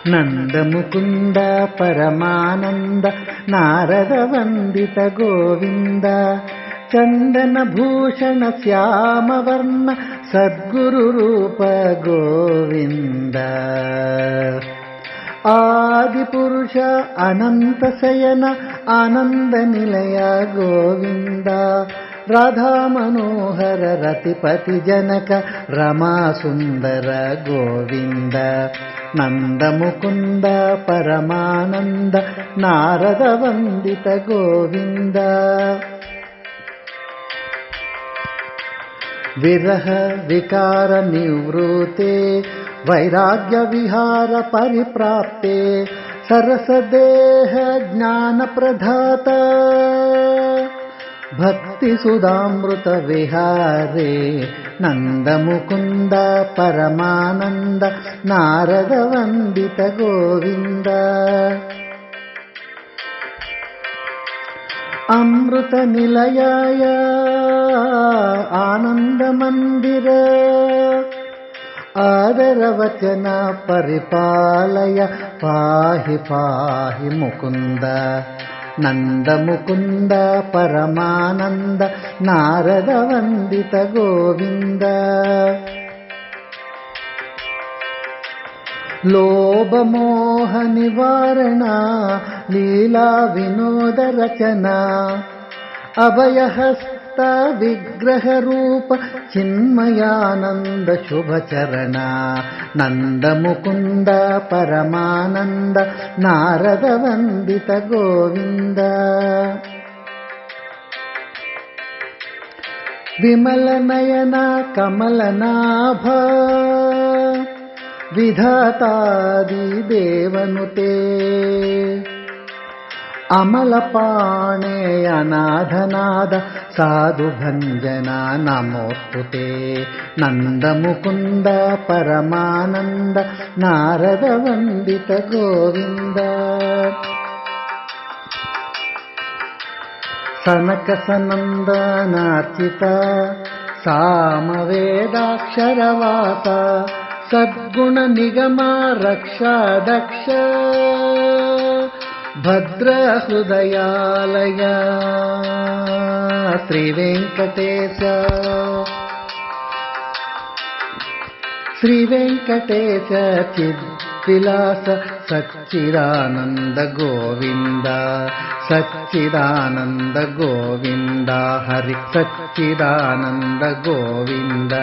ನಂದ ಮುಕುಂದ ಪರಮಾನಂದ ನಾರದ ವಂದಿತ ಗೋವಿಂದ ಚಂದನ ಭೂಷಣ ಶ್ಯಾಮವರ್ಣ ಸದ್ಗುರು ರೂಪ ಗೋವಿಂದ ಆದಿಪುರುಷ ಅನಂತ ಶಯನ ಆನಂದ ನಿಲಯ ಗೋವಿಂದ ರಾಧಾ ಮನೋಹರ ರತಿಪತಿ ಜನಕ ರಮಾ ಸುಂದರ ಗೋವಿಂದ ನಂದ ಮುಕುಂದ ಪರಮಾನಂದ ನಾರದ ವಂದಿತ ಗೋವಿಂದ ವಿರಹ ವಿಕಾರ ನಿವೃತೆ ವೈರಾಗ್ಯ ವಿಹಾರ ಪರಿಪ್ರಾಪ್ತೆ ಸರಸ ದೇಹ ಜ್ಞಾನ ಪ್ರಧಾತ ಭಕ್ತಿ ಸುಧಾಮೃತ ವಿಹಾರೇ ನಂದ ಮುಕುಂದ ಪರಮಾನಂದ ನಾರದ ವಂದಿತ ಗೋವಿಂದ ಅಮೃತ ನಿಲಯಾಯ ಆನಂದ ಮಂದಿರ ಆದರ ವಚನ ಪರಿಪಾಲಯ ಪಾಹಿ ಪಾಹಿ ಮುಕುಂದ ನಂದ ಮುಕುಂದ ಪರಮಾನಂದ ನಾರದ ವಂದಿತ ಗೋವಿಂದ ಲೋಭ ಮೋಹ ನಿವಾರಣ ಲೀಲಾ ವಿನೋದ ರಚನಾ ಅಭಯಹಸ್ತ ವಿಗ್ರಹ ರೂಪ ಚಿನ್ಮಯಾನಂದ ಶುಭ ಚರಣ ನಂದ ಮುಕುಂದ ಪರಮಾನಂದ ನಾರದ ವಂದಿತ ಗೋವಿಂದ ವಿಮಲ ನಯನ ಕಮಲನಾಭ ವಿಧಾತಾದಿ ದೇವನುತೆ ಅಮಲಪಾಣೆ ಅನಾಥನಾದ ಸಾಧು ಭಂಜನ ನಮೋಸ್ತುತೆ ನಂದ ಮುಕುಂದ ಪರಮಾನಂದ ನಾರದ ವಂದಿತ ಗೋವಿಂದ ಸನಕ ಸನಂದನಾರ್ಚಿತ ಸಾಮವೇದಾಕ್ಷರವಾಸ ಸದ್ಗುಣ ನಿಗಮ ರಕ್ಷಾ ದಕ್ಷ ಭದ್ರ ಹೃದಯಾಲಯ ಶ್ರೀ ವೆಂಕಟೇಶ ಚಿದ್ವಿಲಾಸ ಸಚ್ಚಿದಾನಂದ ಗೋವಿಂದ ಸಚ್ಚಿದಾನಂದ ಗೋವಿಂದ ಹರಿ ಸಚ್ಚಿದಾನಂದ ಗೋವಿಂದ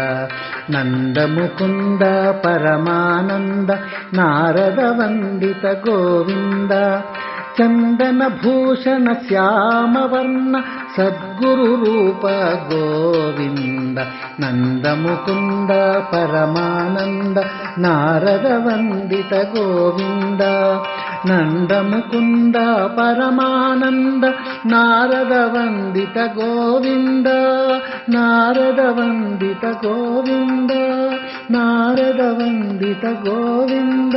ನಂದ ಮುಕುಂದ ಪರಮಾನಂದ ನಾರದ ವಂದಿತ ಗೋವಿಂದ ಚಂದನ ಭೂಷಣ ಶ್ಯಾಮವರ್ಣ ಸದ್ಗುರು ರೂಪ ಗೋವಿಂದ ನಂದ ಮುಕುಂದ ಪರಮಾನಂದ ನಾರದ ವಂದಿತ ಗೋವಿಂದ ನಂದ ಮುಕುಂದ ಪರಮಾನಂದ ನಾರದ ವಂದಿತ ಗೋವಿಂದ ನಾರದ ವಂದಿತ ಗೋವಿಂದ ನಾರದ ವಂದಿತ ಗೋವಿಂದ